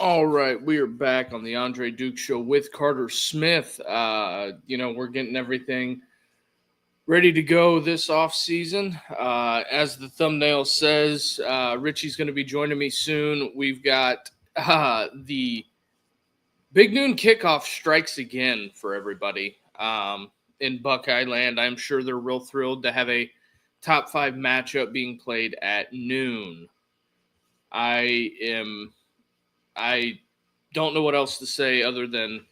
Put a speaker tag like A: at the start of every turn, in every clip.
A: All right, we are back on the Andre Duke Show with Carter Smith. We're getting everything ready to go this off season. As the thumbnail says, Richie's going to be joining me soon. We've got the Big Noon Kickoff strikes again for everybody in Buckeye Land. I'm sure they're real thrilled to have a top 5 matchup being played at noon. I don't know what else to say other than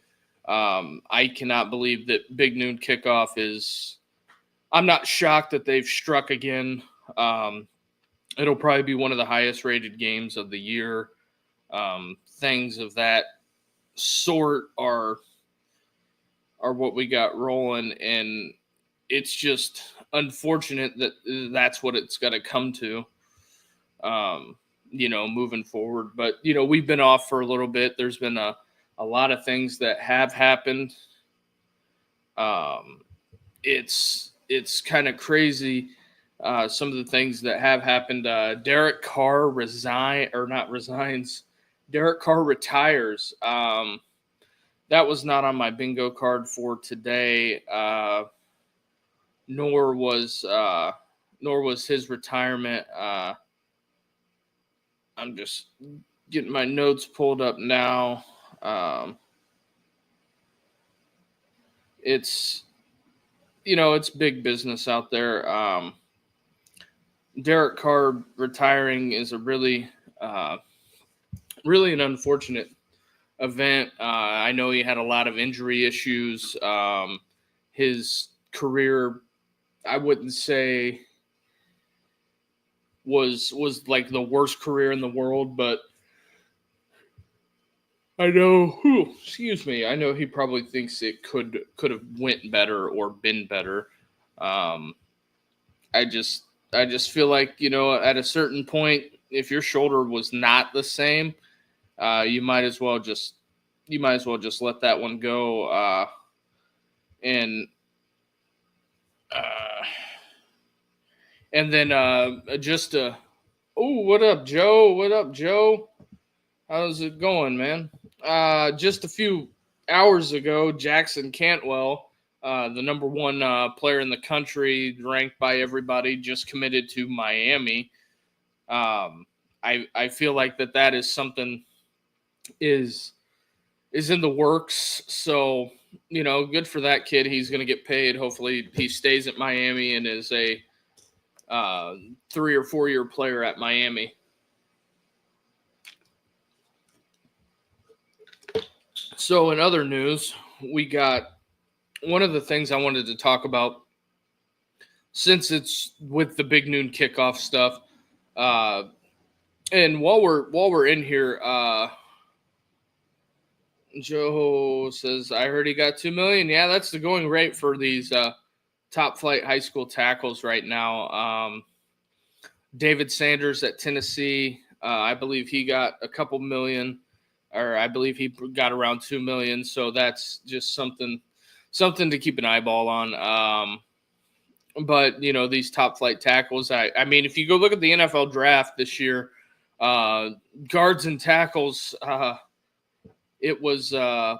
A: I cannot believe that Big Noon Kickoff is – I'm not shocked that they've struck again. It'll probably be one of the highest rated games of the year. Things of that sort are what we got rolling, and it's just unfortunate that that's what it's got to come to. Moving forward. But, we've been off for a little bit. There's been a lot of things that have happened. It's kind of crazy. Some of the things that have happened. Derek Carr Derek Carr retires. That was not on my bingo card for today. Nor was his retirement. I'm just getting my notes pulled up now. It's big business out there. Derek Carr retiring is a really an unfortunate event. I know he had a lot of injury issues. His career, I wouldn't say was like the worst career in the world, but I know he probably thinks it could have went better or been better. I just feel like, at a certain point, if your shoulder was not the same, you might as well just let that one go. And then what up, Joe? What up, Joe? How's it going, man? Just a few hours ago, Jackson Cantwell, the number 1 player in the country, ranked by everybody, just committed to Miami. I feel like that is something is in the works. So, good for that kid. He's going to get paid. Hopefully he stays at Miami and is a 3 or 4 year player at Miami. So in other news, we got one of the things I wanted to talk about, since it's with the Big Noon Kickoff stuff. And while we're in here, Joe says, I heard he got $2 million. Yeah, that's the going rate for these top flight high school tackles right now. David Sanders at Tennessee, I believe he got a couple million, or I believe he got around 2 million. So that's just something to keep an eyeball on. But these top flight tackles, I mean, if you go look at the NFL draft this year, guards and tackles, it was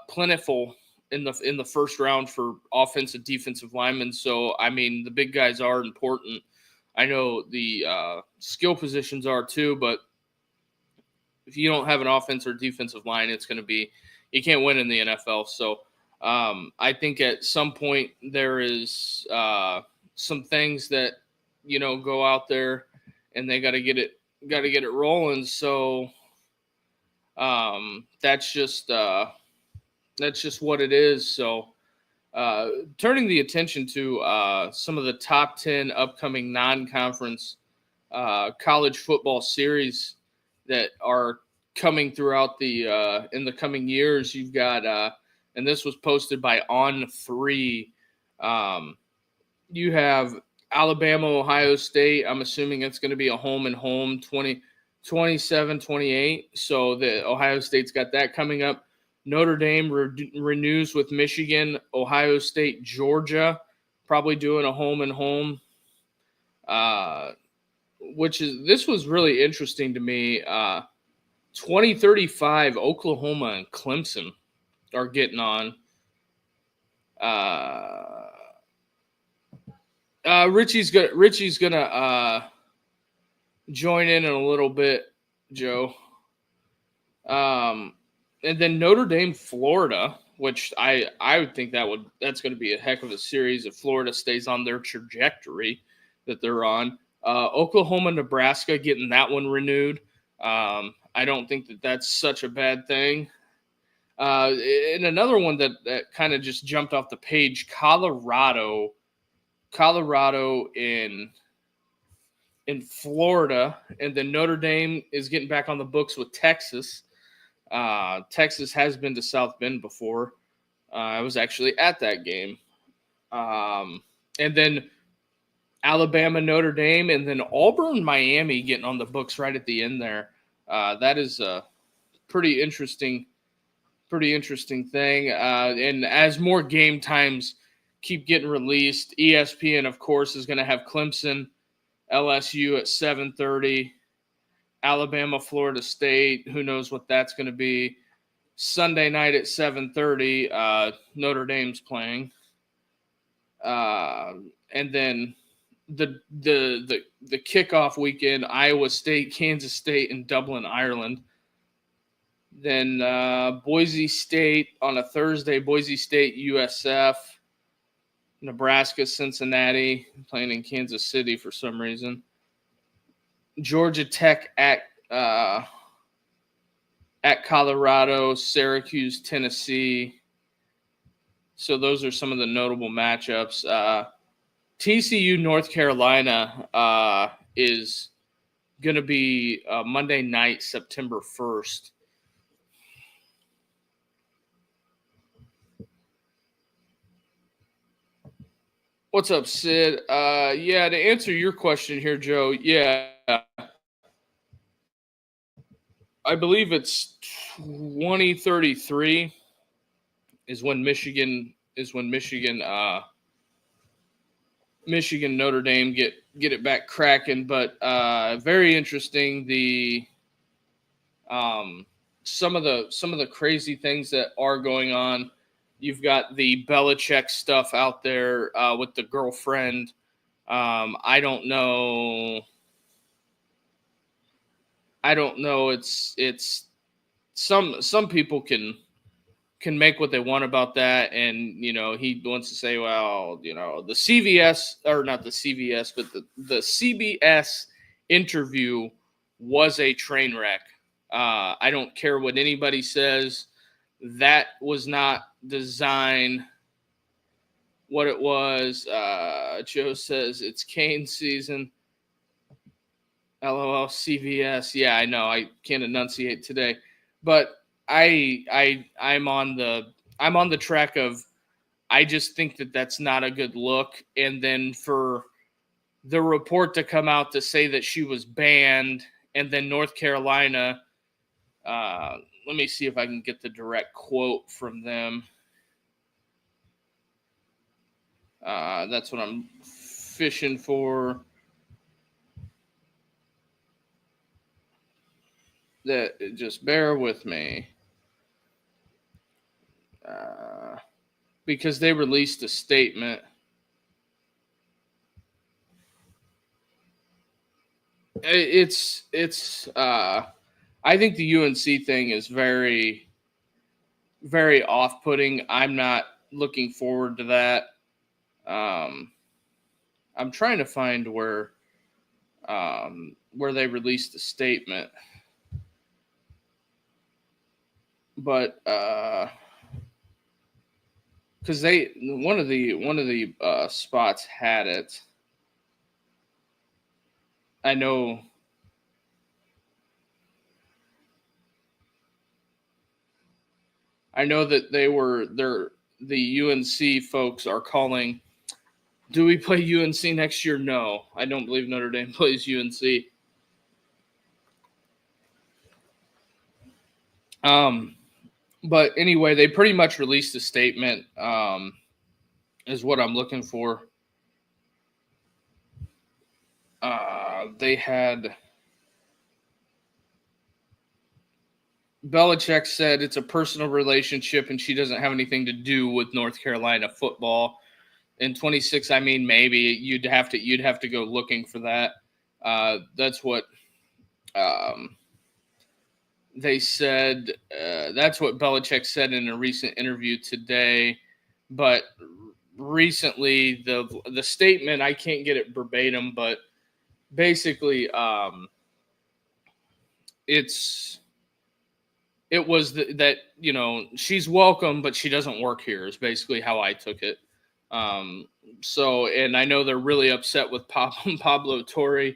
A: plentiful in the first round for offensive, defensive linemen. So, I mean, the big guys are important. I know the skill positions are too, but if you don't have an offense or defensive line, you can't win in the NFL. So, I think at some point there is some things that go out there, and they got to get it rolling. So, that's just what it is. So, turning the attention to some of the top 10 upcoming non-conference college football series that are coming throughout the in the coming years. You've got and this was posted by On3. You have Alabama, Ohio State. I'm assuming it's going to be a home and home 27-28. So the Ohio State's got that coming up. Notre Dame renews with Michigan. Ohio State, Georgia, probably doing a home and home. This was really interesting to me. 2035, Oklahoma and Clemson are getting on. Richie's gonna join in a little bit, Joe. And then Notre Dame, Florida, which I would think that's going to be a heck of a series if Florida stays on their trajectory that they're on. Oklahoma, Nebraska, getting that one renewed. I don't think that's such a bad thing. And another one that kind of just jumped off the page, Colorado in Florida, and then Notre Dame is getting back on the books with Texas. Texas has been to South Bend before. I was actually at that game. And then Alabama, Notre Dame, and then Auburn, Miami getting on the books right at the end there. That is a pretty interesting thing. And as more game times keep getting released, ESPN, of course, is going to have Clemson, LSU at 7:30. Alabama, Florida State, who knows what that's going to be. Sunday night at 7:30, Notre Dame's playing. And then the kickoff weekend, Iowa State, Kansas State, and Dublin, Ireland. Then Boise State on a Thursday, Boise State, USF. Nebraska, Cincinnati, playing in Kansas City for some reason. Georgia Tech at Colorado, Syracuse, Tennessee. So those are some of the notable matchups. TCU, North Carolina is going to be Monday night, September 1st. What's up, Sid? Yeah, to answer your question here, Joe, yeah. I believe it's 2033 is when Michigan Notre Dame get it back cracking. But very interesting, the some of the crazy things that are going on. You've got the Belichick stuff out there with the girlfriend. I don't know. It's some people can make what they want about that, and he wants to say, well, the CVS, or not the CVS, but the CBS interview was a train wreck. I don't care what anybody says. That was not design what it was. Joe says it's Kane season. LOL, CVS. Yeah, I know. I can't enunciate today, but I'm on the track of, I just think that that's not a good look. And then for the report to come out to say that she was banned, and then North Carolina, let me see if I can get the direct quote from them. That's what I'm fishing for. That, just bear with me. Because they released a statement. It's I think the UNC thing is very, very off-putting. I'm not looking forward to that. I'm trying to find where they released the statement, but because one of the spots had it. I know. That the UNC folks are calling. Do we play UNC next year? No, I don't believe Notre Dame plays UNC. But anyway, they pretty much released a statement, is what I'm looking for. They had Belichick said it's a personal relationship and she doesn't have anything to do with North Carolina football. In 26, I mean, maybe you'd have to go looking for that. That's what they said. That's what Belichick said in a recent interview today. But recently, the statement, I can't get it verbatim, but basically, it was that she's welcome, but she doesn't work here. Is basically how I took it. So, and I know they're really upset with Pablo Torre. You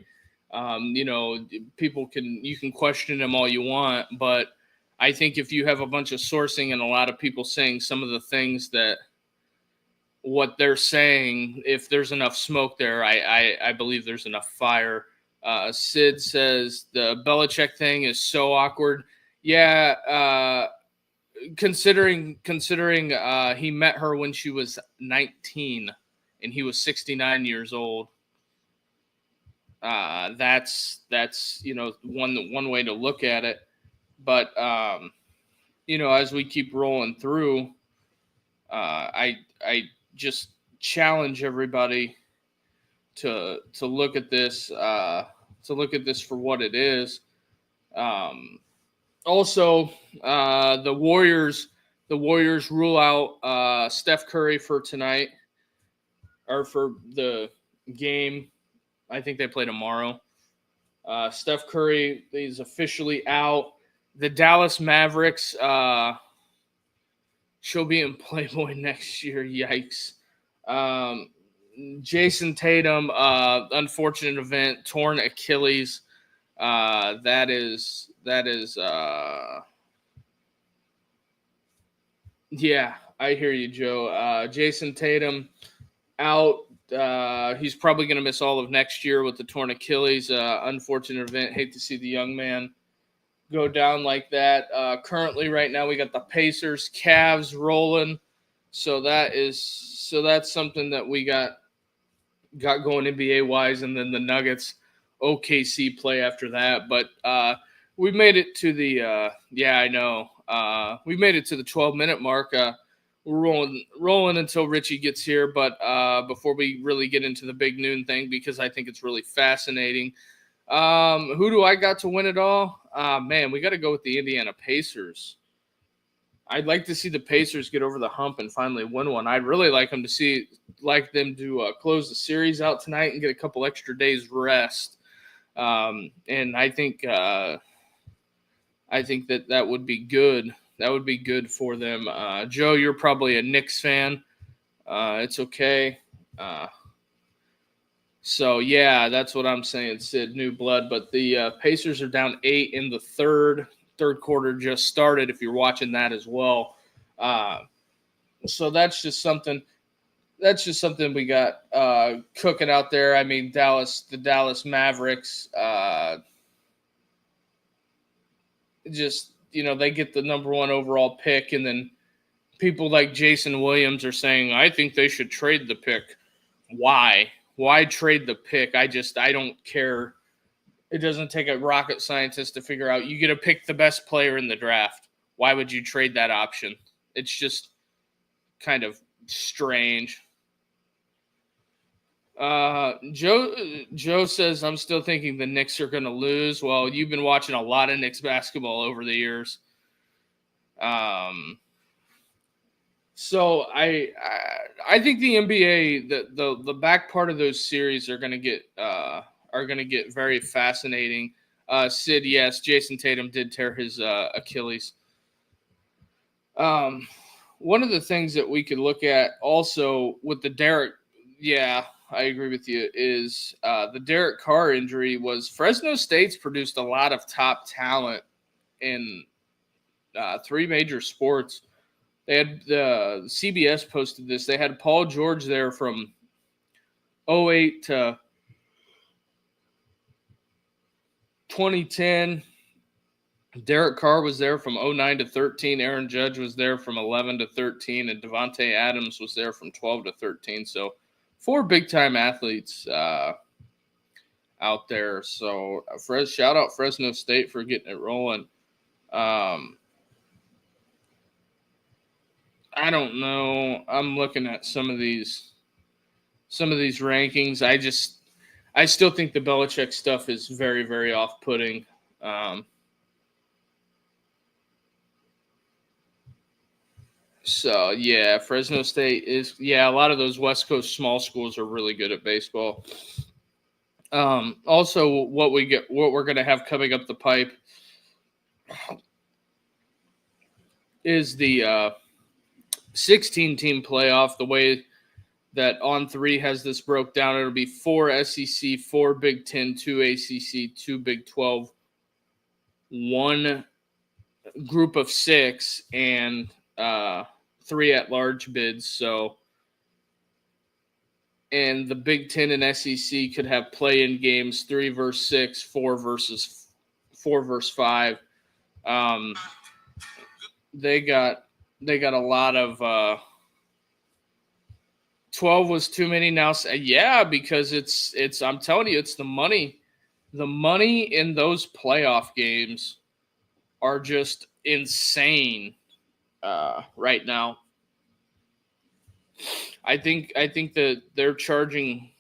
A: can question him all you want, but I think if you have a bunch of sourcing and a lot of people saying some of the things that what they're saying, if there's enough smoke there, I believe there's enough fire. Sid says the Belichick thing is so awkward. Yeah, considering he met her when she was 19 and he was 69 years old. That's one way to look at it. But as we keep rolling through, I just challenge everybody to look at this for what it is. Also, the Warriors rule out Steph Curry for tonight or for the game. I think they play tomorrow. Steph Curry is officially out. The Dallas Mavericks, she'll be in Playboy next year. Yikes. Jason Tatum, unfortunate event, torn Achilles. That is yeah, I hear you, Joe. Jason Tatum out. He's probably going to miss all of next year with the torn Achilles. Unfortunate event. Hate to see the young man go down like that. Currently, right now, we got the Pacers, Cavs rolling. So that's something that we got going NBA wise, and then the Nuggets, OKC play after that. But we made it to the I know. We made it to the 12-minute mark. We're rolling until Richie gets here. But before we really get into the Big Noon thing, because I think it's really fascinating. Who do I got to win it all? Man, we got to go with the Indiana Pacers. I'd like to see the Pacers get over the hump and finally win one. I'd really like them to close the series out tonight and get a couple extra days rest. And I think that would be good. That would be good for them. Joe, you're probably a Knicks fan. It's okay. So, yeah, that's what I'm saying, Sid, new blood. But the Pacers are down 8 in the third. Third quarter just started, if you're watching that as well. So that's just something we got cooking out there. I mean, the Dallas Mavericks, they get the number 1 overall pick, and then people like Jason Williams are saying, I think they should trade the pick. Why? Why trade the pick? I don't care. It doesn't take a rocket scientist to figure out you get to pick the best player in the draft. Why would you trade that option? It's just kind of strange. Joe says, I'm still thinking the Knicks are going to lose. Well, you've been watching a lot of Knicks basketball over the years. So I think the NBA, the back part of those series are going to get very fascinating. Sid, yes, Jason Tatum did tear his Achilles. One of the things that we could look at also with the Derek, yeah, I agree with you, is the Derek Carr injury was Fresno State's produced a lot of top talent in 3 major sports. They had CBS posted this. They had Paul George there from 2008 to 2010. Derek Carr was there from 2009 to 13. Aaron Judge was there from 11 to 13. And Devontae Adams was there from 12 to 13. So 4 big-time athletes out there. So shout out Fresno State for getting it rolling. I don't know. I'm looking at some of these rankings. I still think the Belichick stuff is very, very off-putting. So, yeah, Fresno State is – yeah, a lot of those West Coast small schools are really good at baseball. Also, what we're going to have coming up the pipe is the 16-team playoff. The way that On3 has this broke down, it'll be 4 SEC, 4 Big Ten, 2 ACC, 2 Big 12, 1 group of 6, and 3 at-large bids. So, and the Big Ten and SEC could have play-in games, 3 versus 6, 4 versus 5. They got a lot of 12 was too many now. Yeah, because it's I'm telling you, it's the money. The money in those playoff games are just insane right now. I think that they're charging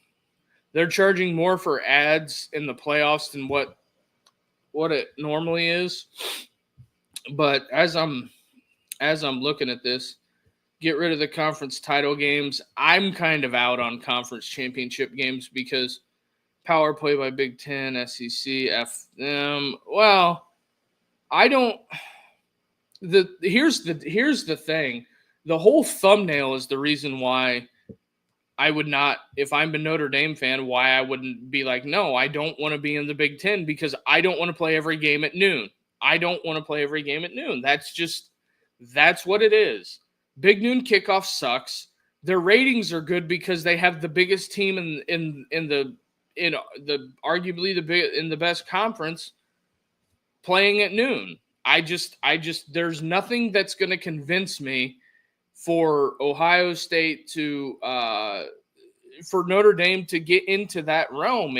A: more for ads in the playoffs than what it normally is. But as I'm looking at this, get rid of the conference title games. I'm kind of out on conference championship games because power play by Big Ten, SEC, well, I don't. Here's the thing. The whole thumbnail is the reason why I would not, if I'm a Notre Dame fan, why I wouldn't be like, no, I don't want to be in the Big Ten because I don't want to play every game at noon. That's what it is. Big Noon Kickoff sucks. Their ratings are good because they have the biggest team in the arguably in the best conference playing at noon. I just there's nothing that's going to convince me for Ohio State to for Notre Dame to get into that realm.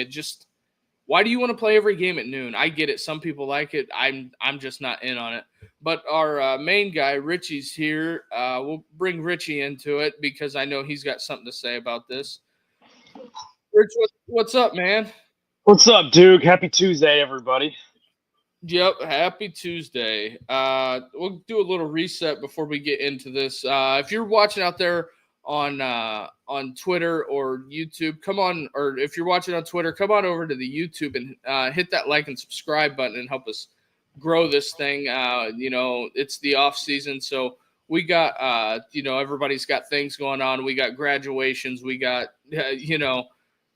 A: Why do you want to play every game at noon? I get it. Some people like it. I'm just not in on it. But our main guy, Richie's here. We'll bring Richie into it because I know he's got something to say about this. Rich, what's up, man?
B: What's up, Duke? Happy Tuesday, everybody.
A: Yep, happy Tuesday. We'll do a little reset before we get into this. If you're watching out there on Twitter or YouTube, or if you're watching on Twitter, come on over to the YouTube and hit that like and subscribe button and help us grow this thing. It's the off season, so we got everybody's got things going on. We got graduations, we got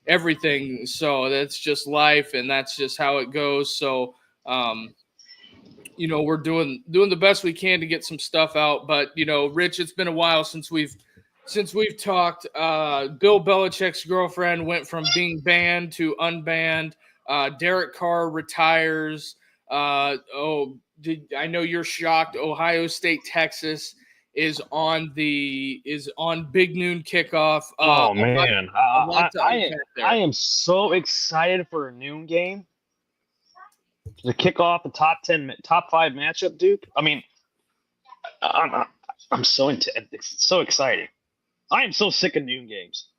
A: everything. So that's just life, and that's just how it goes. So we're doing the best we can to get some stuff out. But Rich, it's been a while since we've talked. Bill Belichick's girlfriend went from being banned to unbanned. Derek Carr retires. I know you're shocked. Ohio State, Texas is on Big Noon Kickoff.
B: Oh man, I am so excited for a noon game to kick off the top 5 matchup, Duke. I mean, I'm so into it. It's so exciting. I am so sick of noon games.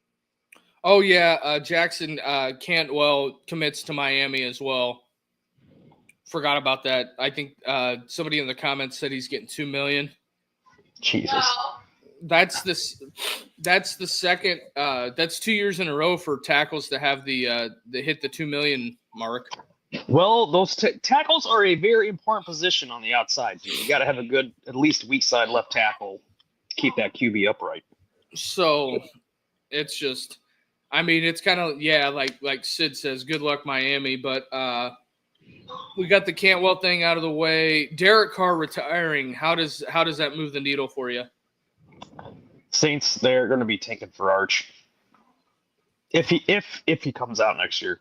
A: Oh yeah, Jackson Cantwell commits to Miami as well. Forgot about that. I think somebody in the comments said he's getting $2 million.
B: Jesus.
A: That's the second. That's 2 years in a row for tackles to have the hit the 2 million mark.
B: Well, those tackles are a very important position on the outside. Dude. You got to have a good, at least weak side left tackle to keep that QB upright.
A: So it's just, I mean, it's kind of like Sid says, good luck Miami, but we got the Cantwell thing out of the way. Derek Carr retiring. How does that move the needle for you?
B: Saints, they're going to be tanking for Arch if he comes out next year.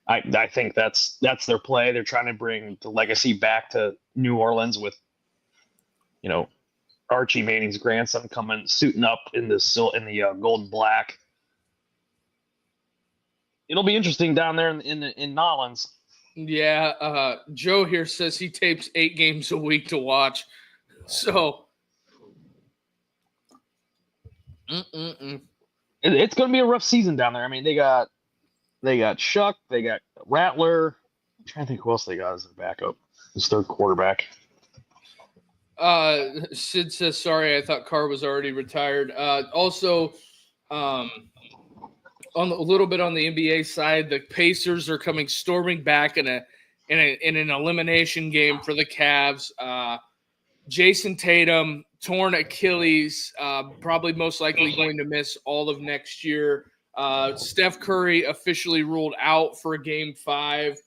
B: I think that's their play. They're trying to bring the legacy back to New Orleans with, Archie Manning's grandson suiting up in the gold and black. It'll be interesting down there in Nolans.
A: Yeah, Joe here says he tapes 8 games a week to watch. So,
B: It's going to be a rough season down there. I mean, they got Shuck, they got Rattler. I'm trying to think who else they got as their backup, his third quarterback.
A: Sid says, sorry, I thought Carr was already retired. Also, on a little bit on the NBA side, the Pacers are coming storming back in an elimination game for the Cavs. Jason Tatum, torn Achilles, probably most likely going to miss all of next year. Steph Curry officially ruled out for Game 5.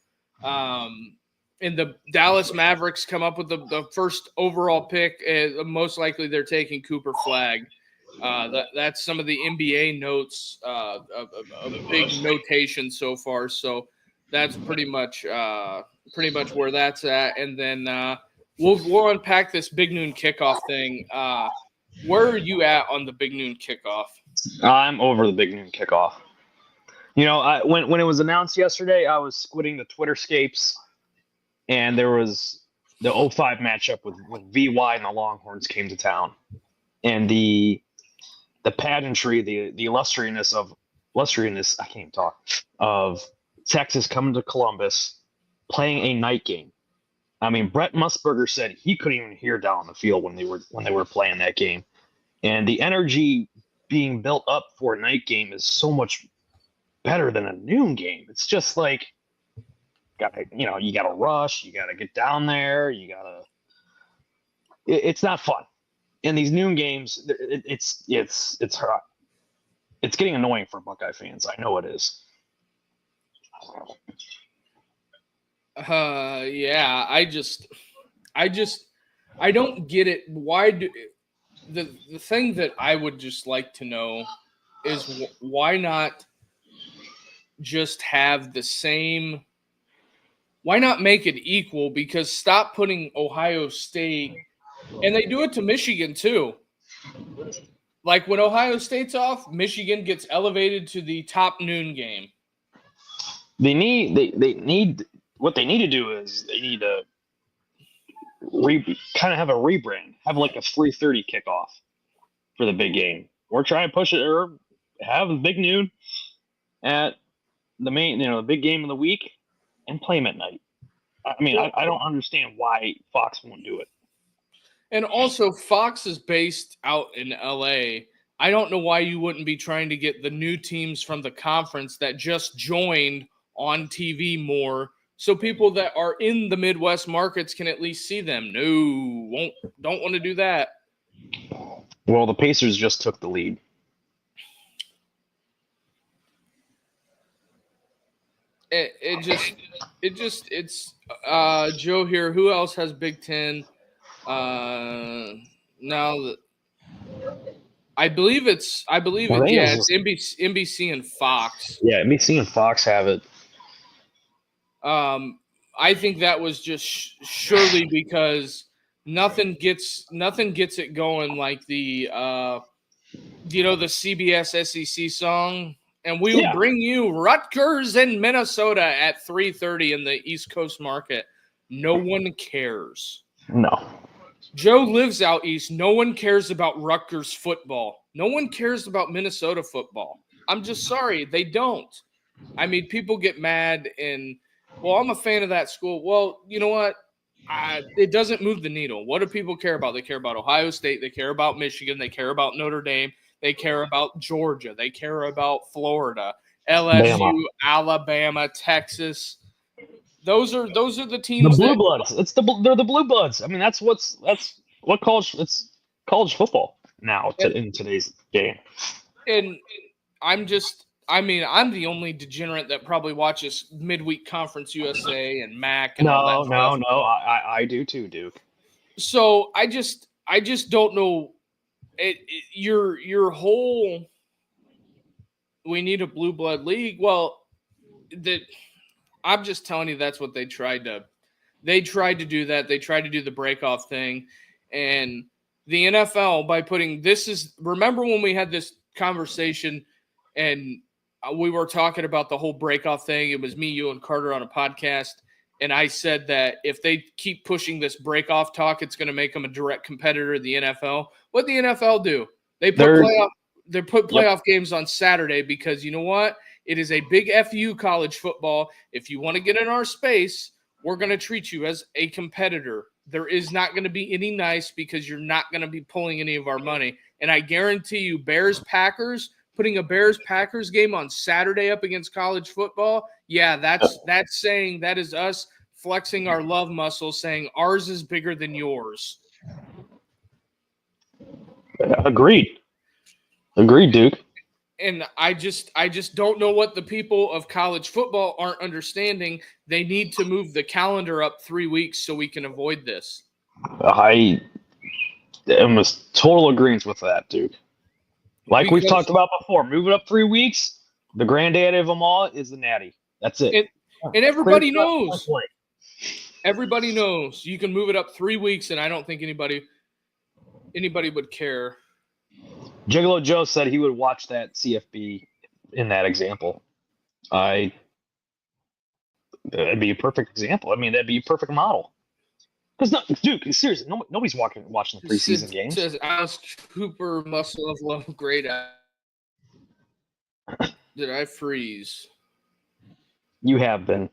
A: And the Dallas Mavericks come up with the first overall pick. Most likely they're taking Cooper Flagg. That's some of the NBA notes, a big notation so far. So that's pretty much where that's at. And then we'll unpack this Big Noon Kickoff thing. Where are you at on the Big Noon Kickoff?
B: I'm over the Big Noon Kickoff. You know, when it was announced yesterday, I was squitting the Twitterscapes, and there was the 05 matchup when VY and the Longhorns came to town, and the pageantry, the illustriousness, I can't even talk, of Texas coming to Columbus, playing a night game. I mean, Brett Musburger said he couldn't even hear down the field when they were playing that game, and the energy being built up for a night game is so much better than a noon game. It's just like, you gotta rush, you gotta get down there, it's not fun. In these noon games, it's hard. It's getting annoying for Buckeye fans. I know it is.
A: Yeah, I don't get it. Why do the thing that I would just like to know is why not just have the same? Why not make it equal? Because stop putting Ohio State, and they do it to Michigan too. Like when Ohio State's off, Michigan gets elevated to the top noon game.
B: They need what they need to do is they need to kind of have a rebrand, have like a 3:30 kickoff for the big game, or try and push it, or have a big noon at the main, the big game of the week, and play them at night. I mean, I don't understand why Fox won't do it.
A: And also, Fox is based out in LA. I don't know why you wouldn't be trying to get the new teams from the conference that just joined on TV more, so people that are in the Midwest markets can at least see them. No, don't want to do that.
B: Well, the Pacers just took the lead.
A: It's Joe here. Who else has Big Ten? Now that I believe it's NBC and Fox.
B: Yeah, NBC and Fox have it.
A: I think that was just surely because nothing gets it going like the the CBS SEC song, and we will bring you Rutgers in Minnesota at 3:30 in the East Coast market. No one cares.
B: No.
A: Joe lives out east. No one cares about Rutgers football. No one cares about Minnesota football. I'm just sorry, they don't. I mean, people get mad and, well, I'm a fan of that school. Well, you know what? It doesn't move the needle. What do people care about? They care about Ohio State. They care about Michigan. They care about Notre Dame. They care about Georgia. They care about Florida, LSU, Bama. Alabama, Texas. Those are the teams.
B: The Blue Bloods. They're the Blue Bloods. I mean, that's what college football now in today's game.
A: And I'm the only degenerate that probably watches midweek Conference USA and MAC. And all that stuff.
B: No. I do too, Duke.
A: So I just don't know. Your whole we need a blue blood league. Well, I'm just telling you that's what they tried to do that. They tried to do the breakoff thing, and the NFL by putting remember when we had this conversation and we were talking about the whole breakoff thing. It was me, you, and Carter on a podcast, And I said that if they keep pushing this break-off talk, it's going to make them a direct competitor of the NFL. What the NFL do? They put playoff games on Saturday because you know what? It is a big FU college football. If you want to get in our space, we're going to treat you as a competitor. There is not going to be any nice because you're not going to be pulling any of our money. And I guarantee you, Bears-Packers, putting a Bears-Packers game on Saturday up against college football, yeah, that's saying that is us flexing our love muscle, saying ours is bigger than yours.
B: Agreed, Duke.
A: And I just don't know what the people of college football aren't understanding. They need to move the calendar up 3 weeks so we can avoid this.
B: I am a total agreement with that, Duke. Like we've talked about before, move it up 3 weeks. The granddaddy of them all is the Natty. That's it.
A: And everybody knows. Everybody knows you can move it up 3 weeks, and I don't think anybody would care.
B: Gigolo Joe said he would watch that CFB in that example. That'd be a perfect example. I mean, that'd be a perfect model. Because Duke, seriously, nobody's watching the preseason games.
A: Says Alice Cooper, muscle of love, great. Did I freeze?
B: You have been.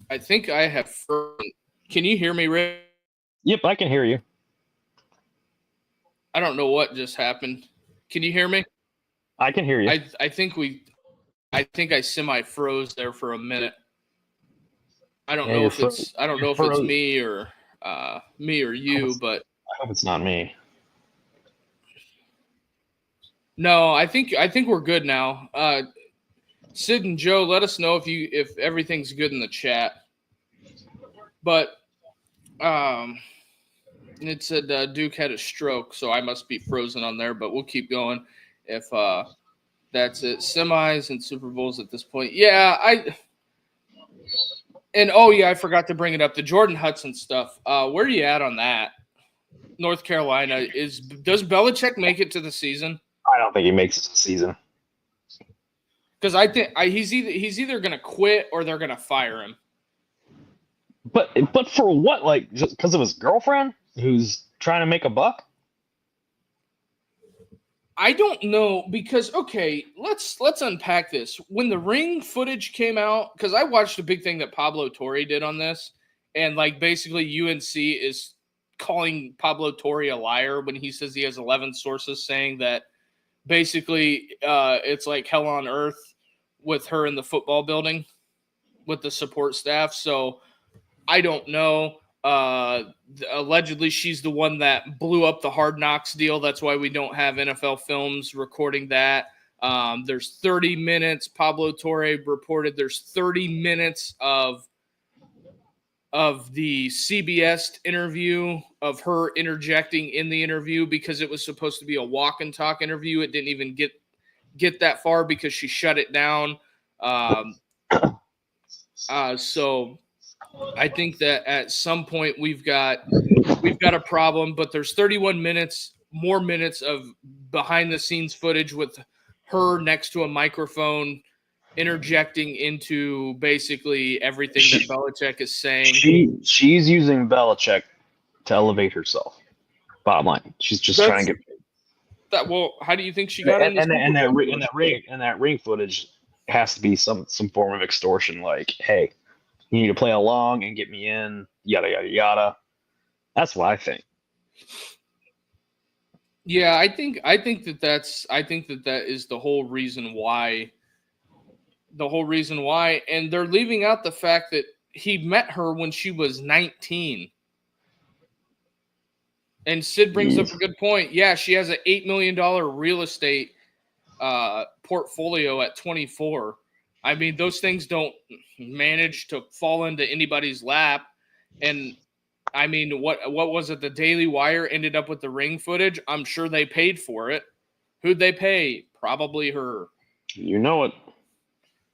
A: I think I have frozen. Can you hear me, Rick?
B: Yep, I can hear you.
A: I don't know what just happened. Can you hear me?
B: I can hear you.
A: I think I semi-froze there for a minute. I don't know if it's me or you, but
B: I hope it's not me.
A: No, I think we're good now. Sid and Joe, let us know if everything's good in the chat. But it said Duke had a stroke, so I must be frozen on there. But we'll keep going if that's it. Semis and Super Bowls at this point. Yeah, I forgot to bring it up. The Jordan Hudson stuff. Where are you at on that? North Carolina does Belichick make it to the season?
B: I don't think he makes it to the season.
A: Because I think he's either going to quit or they're going to fire him.
B: But for what? Like just because of his girlfriend who's trying to make a buck?
A: I don't know because let's unpack this. When the ring footage came out, because I watched a big thing that Pablo Torre did on this, and like basically UNC is calling Pablo Torre a liar when he says he has 11 sources saying that basically it's like hell on earth with her in the football building with the support staff. So I don't know. Allegedly, she's the one that blew up the Hard Knocks deal. That's why we don't have NFL Films recording that. There's 30 minutes. Pablo Torre reported there's 30 minutes of the CBS interview of her interjecting in the interview because it was supposed to be a walk and talk interview. It didn't even get that far because she shut it down. So I think that at some point we've got a problem, but there's 31 more minutes of behind the scenes footage with her next to a microphone interjecting into basically everything that Belichick is saying.
B: She's using Belichick to elevate herself. Bottom line, she's just trying to get
A: that. Well, how do you think she got in?
B: And that ring footage has to be some form of extortion. Like, hey, you need to play along and get me in. Yada yada yada. That's what I think.
A: Yeah, I think that is the whole reason why. And they're leaving out the fact that he met her when she was 19. And Sid brings up a good point. Yeah, she has an $8 million real estate portfolio at 24. I mean, those things don't manage to fall into anybody's lap. And I mean, what was it? The Daily Wire ended up with the ring footage. I'm sure they paid for it. Who'd they pay? Probably her.
B: You know it.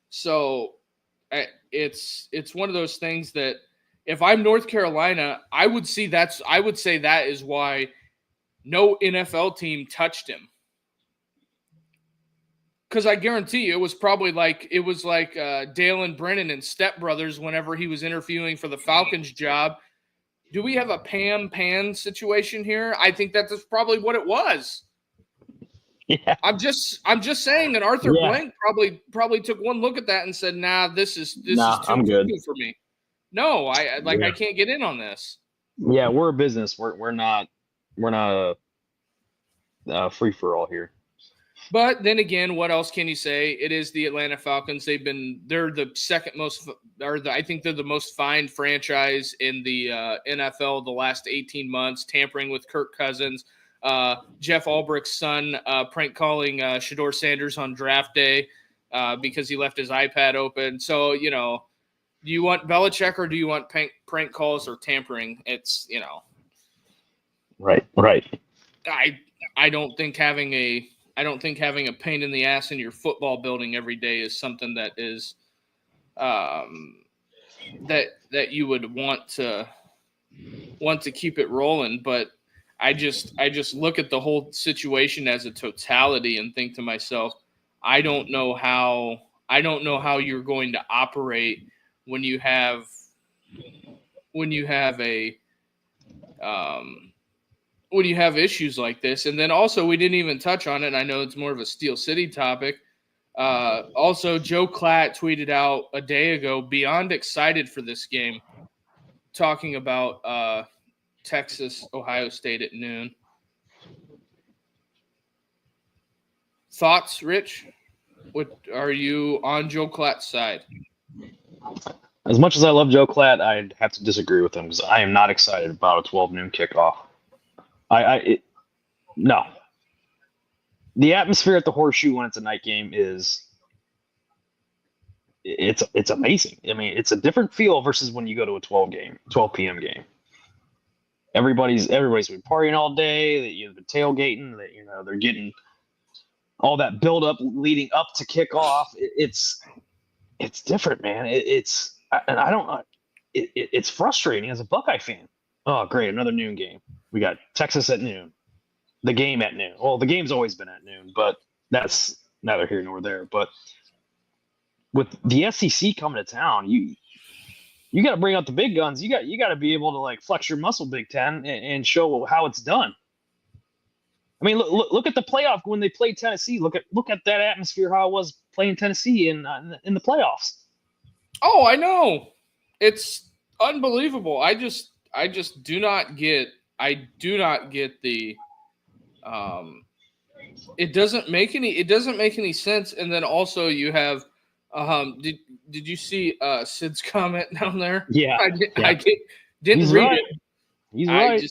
A: So it's one of those things that if I'm North Carolina, I would say that is why no NFL team touched him. Because I guarantee you, it was like Dale and Brennan and Step Brothers whenever he was interviewing for the Falcons job. Do we have a Pam Pan situation here? I think that's probably what it was.
B: Yeah.
A: I'm just saying that Arthur Blank probably took one look at that and said, "Nah, this is too
B: I'm good
A: for me." No, I can't get in on this.
B: Yeah, we're a business. We're not a free for all here.
A: But then again, what else can you say? It is the Atlanta Falcons. They're the second most, I think they're the most fined franchise in the NFL the last 18 months, tampering with Kirk Cousins. Jeff Albrecht's son prank calling Shedeur Sanders on draft day because he left his iPad open. So, do you want Belichick or do you want prank calls or tampering? It's,
B: Right.
A: I don't think having a pain in the ass in your football building every day is something that is that you would want to keep it rolling. But I just look at the whole situation as a totality and think to myself, I don't know how you're going to operate when you have issues like this. And then also, we didn't even touch on it, and I know it's more of a Steel City topic. Also, Joe Klatt tweeted out a day ago, beyond excited for this game, talking about Texas, Ohio State at noon. Thoughts, Rich? Are you on Joe Klatt's side?
B: As much as I love Joe Klatt, I'd have to disagree with him because I am not excited about a 12 noon kickoff. No. The atmosphere at the Horseshoe when it's a night game it's amazing. I mean, it's a different feel versus when you go to a 12 p.m. game. Everybody's been partying all day. They've been tailgating. They're getting all that build up leading up to kickoff. It's different, man. It's frustrating as a Buckeye fan. Oh, great, another noon game. We got Texas at noon. The game at noon. Well, the game's always been at noon, but that's neither here nor there. But with the SEC coming to town, you got to bring out the big guns. You got to be able to flex your muscle, Big Ten, and show how it's done. I mean, look at the playoff when they played Tennessee. Look at that atmosphere, how it was playing Tennessee in the playoffs.
A: Oh, I know, it's unbelievable. I just do not get. I do not get the. It doesn't make any sense. And then also you have. Did you see Sid's comment down there?
B: Yeah,
A: I didn't
B: He's
A: read
B: right.
A: it.
B: He's right.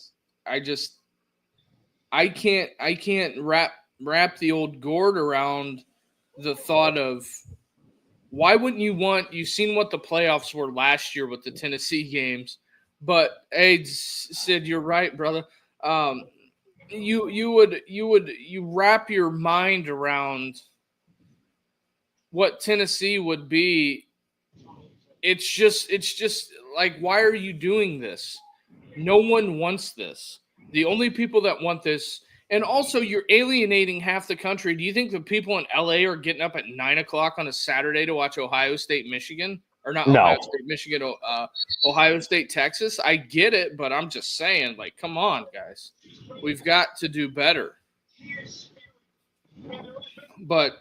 A: I can't wrap the old gourd around the thought of why wouldn't you've seen what the playoffs were last year with the Tennessee games, but hey, Sid, you're right, brother. You wrap your mind around what Tennessee would be. It's just like, why are you doing this? No one wants this. The only people that want this, and also you're alienating half the country. Do you think the people in LA are getting up at 9:00 on a Saturday to watch Ohio State, Michigan? Or not
B: No.
A: Ohio State, Michigan, Ohio State, Texas? I get it, but I'm just saying, come on, guys. We've got to do better. But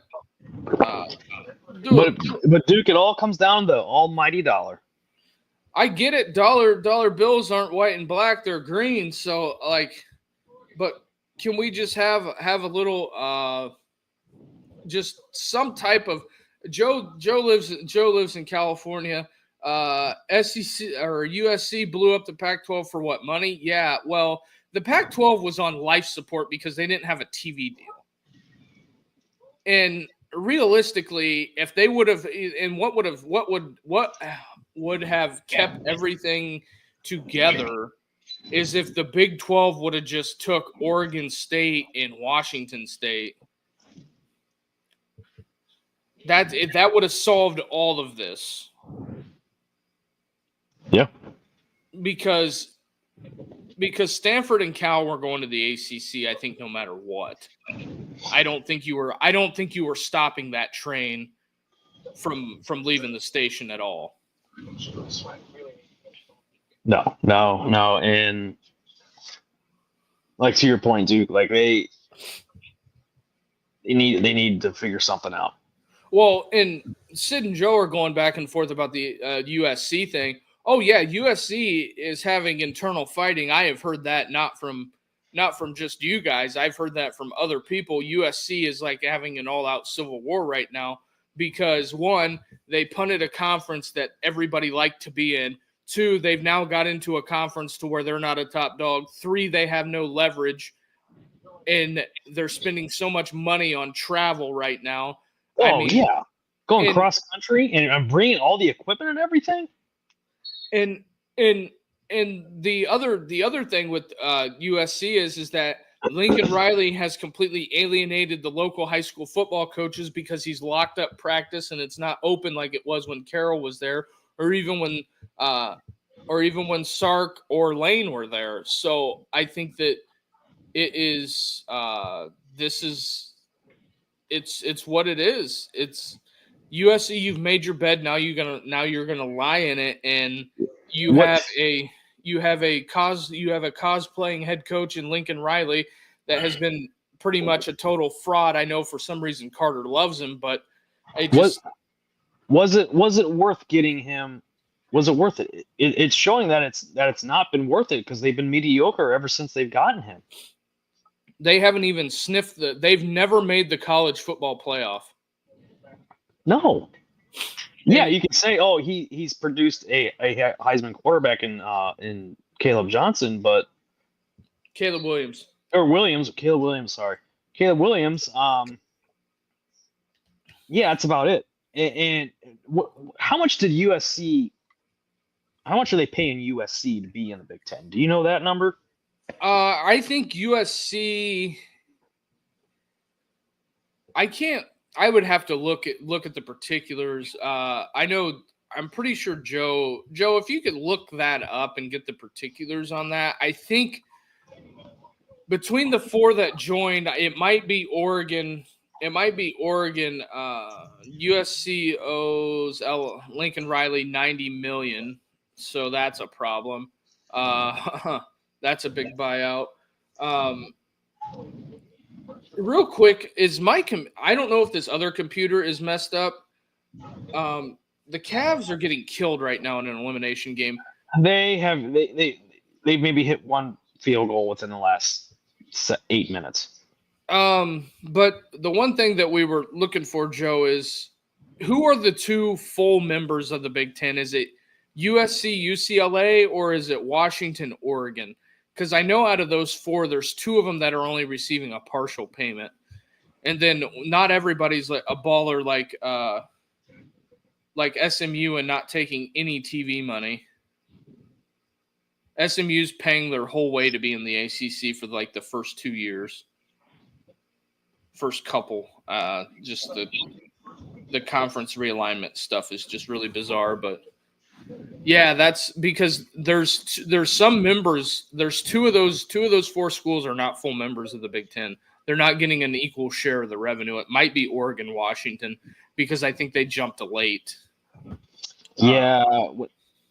B: Duke, it all comes down to the almighty dollar.
A: I get it. Dollar bills aren't white and black; they're green. So, but can we just have a little, just some type of Joe lives in California. SEC or USC blew up the Pac-12 for what, money? Yeah. Well, the Pac-12 was on life support because they didn't have a TV deal. And realistically, if they would have, and what would have kept everything together is if the Big 12 would have just took Oregon State and Washington State. That would have solved all of this.
B: Yeah.
A: Because Stanford and Cal were going to the ACC, I think, no matter what. I don't think you were stopping that train from leaving the station at all.
B: No, and like to your point, Duke, like they need to figure something out.
A: Well, and Sid and Joe are going back and forth about the USC thing. Oh yeah, USC is having internal fighting. I have heard that not from just you guys. I've heard that from other people. USC is like having an all-out civil war right now because one, they punted a conference that everybody liked to be in. Two, they've now got into a conference to where they're not a top dog. Three, they have no leverage, and they're spending so much money on travel right now.
B: Yeah, going cross country and I'm bringing all the equipment and everything.
A: And the other thing with USC is that Lincoln Riley has completely alienated the local high school football coaches because he's locked up practice and it's not open like it was when Carroll was there, or even when Sark or Lane were there. So I think that it is it's what it is. It's USC. You've made your bed. Now you're gonna lie in it, and you have a cosplaying head coach in Lincoln Riley that has been pretty much a total fraud. I know for some reason Carter loves him, but
B: was it worth getting him? Was it worth it? It's showing that it's not been worth it because they've been mediocre ever since they've gotten him.
A: They haven't even sniffed they've never made the college football playoff.
B: No. Yeah, you can say, oh, he's produced a Heisman quarterback in Caleb Johnson, but
A: Caleb Williams.
B: Sorry. Caleb Williams, yeah, that's about it. And how much are they paying USC to be in the Big Ten? Do you know that number?
A: I think USC. I would have to look at the particulars. I'm pretty sure Joe, if you could look that up and get the particulars on that, I think between the four that joined, it might be Oregon. USC owes Lincoln Riley $90 million, so that's a problem. That's a big buyout. Real quick, I don't know if this other computer is messed up. The Cavs are getting killed right now in an elimination game.
B: They maybe hit one field goal within the last 8 minutes.
A: But the one thing that we were looking for, Joe, is who are the two full members of the Big Ten? Is it USC, UCLA, or is it Washington, Oregon? Because I know out of those four, there's two of them that are only receiving a partial payment. And then not everybody's like a baller like SMU and not taking any TV money. SMU's paying their whole way to be in the ACC for like the first 2 years. First couple. Just the conference realignment stuff is just really bizarre, but yeah, that's because there's some members. There's two of those four schools are not full members of the Big Ten. They're not getting an equal share of the revenue. It might be Oregon, Washington, because I think they jumped late.
B: Yeah,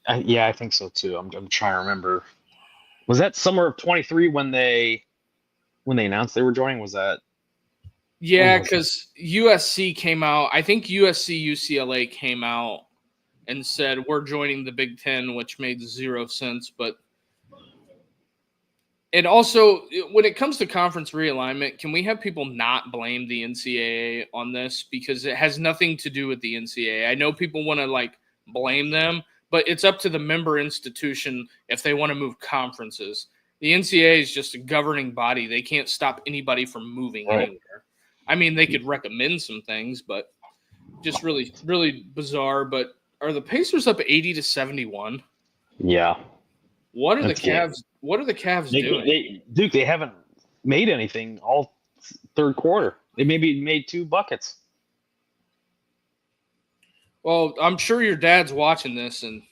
B: I think so too. I'm trying to remember. Was that summer of 23 when they announced they were joining? Was that?
A: Yeah, because USC came out. I think USC UCLA came out and said, we're joining the Big Ten, which made 0 sense. But and also, when it comes to conference realignment, can we have people not blame the NCAA on this? Because it has nothing to do with the NCAA. I know people want to, blame them, but it's up to the member institution if they want to move conferences. The NCAA is just a governing body. They can't stop anybody from moving anywhere. I mean, they could recommend some things, but just really, really bizarre. But are the Pacers up 80-71?
B: Yeah.
A: What are the Cavs? What are the Cavs doing?
B: Duke, they haven't made anything all third quarter. They maybe made 2 buckets.
A: Well, I'm sure your dad's watching this, and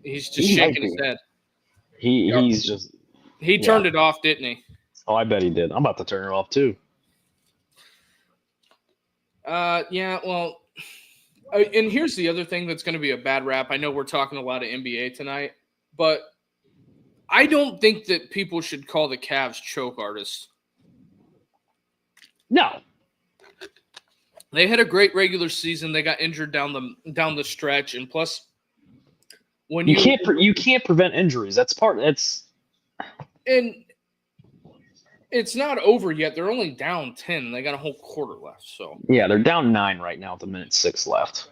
A: he's just shaking his head.
B: He
A: turned it off, didn't he?
B: Oh, I bet he did. I'm about to turn it off too.
A: Yeah, well, and here's the other thing that's going to be a bad rap. I know we're talking a lot of NBA tonight, but I don't think that people should call the Cavs choke artists.
B: No.
A: They had a great regular season. They got injured down the stretch, and plus, when
B: you can't prevent injuries. That's
A: and it's not over yet. They're only down 10. They got a whole quarter left. So
B: yeah, they're down 9 right now with a minute 6 left.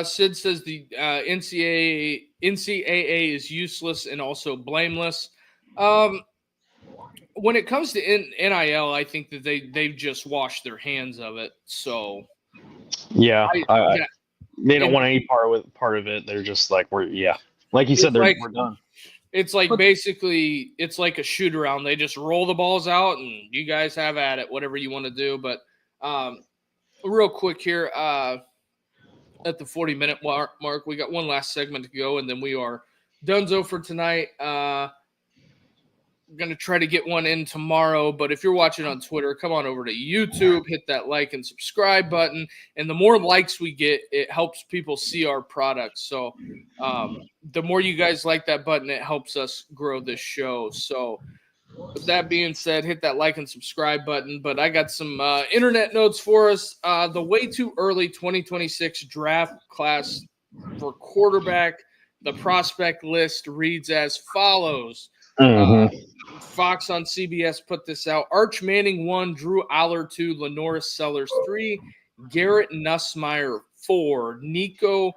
A: Sid says the NCAA is useless and also blameless. When it comes to NIL, I think that they've just washed their hands of it. So
B: yeah, they don't want any part of it. They're just like like you said, we're done.
A: It's like basically it's like a shoot around. They just roll the balls out and you guys have at it, whatever you want to do. But real quick here, at the 40-minute mark, we got one last segment to go, and then we are donezo for tonight. Going to try to get one in tomorrow, but if you're watching on Twitter, come on over to YouTube, hit that like and subscribe button, and the more likes we get, it helps people see our products. So the more you guys like that button, it helps us grow this show. So with that being said, hit that like and subscribe button, but I got some internet notes for us. The way too early 2026 draft class for quarterback, the prospect list reads as follows. Fox on CBS put this out. Arch Manning 1, Drew Aller 2, Lenoris Sellers 3, Garrett Nussmeier 4, Nico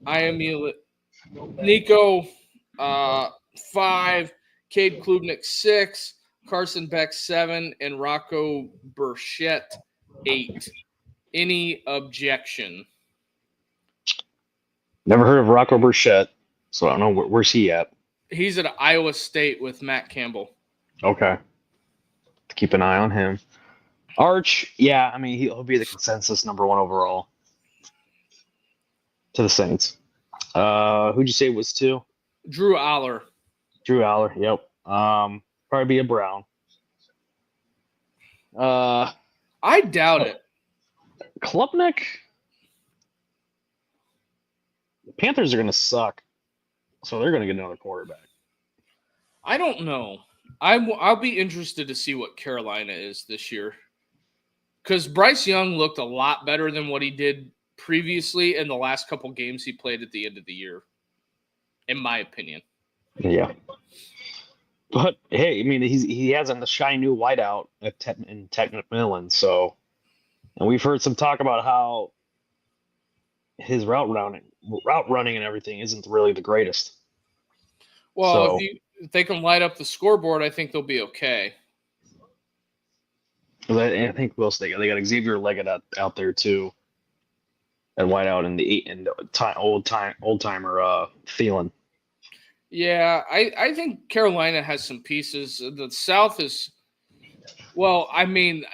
A: 5, Cade Klubnik 6, Carson Beck 7, and Rocco Burchett 8. Any objection?
B: Never heard of Rocco Burchett, so I don't know where's he at.
A: He's at Iowa State with Matt Campbell.
B: Okay. Keep an eye on him. Arch, yeah, I mean, he'll be the consensus number 1 overall to the Saints. Who'd you say was 2?
A: Drew Aller.
B: Yep. Probably be a Brown.
A: I doubt it.
B: Klubnik? The Panthers are going to suck, so they're going to get another quarterback.
A: I don't know. I'll be interested to see what Carolina is this year, because Bryce Young looked a lot better than what he did previously in the last couple games he played at the end of the year, in my opinion.
B: Yeah. But, hey, I mean, he has the shiny new whiteout in Tech McMillan, so – and we've heard some talk about how his route running and everything isn't really the greatest.
A: Well, if they can light up the scoreboard, I think they'll be okay.
B: I think they got Xavier Leggett out there too, at wideout in the old timer Thielen.
A: Yeah, I think Carolina has some pieces. The South is, well, I mean,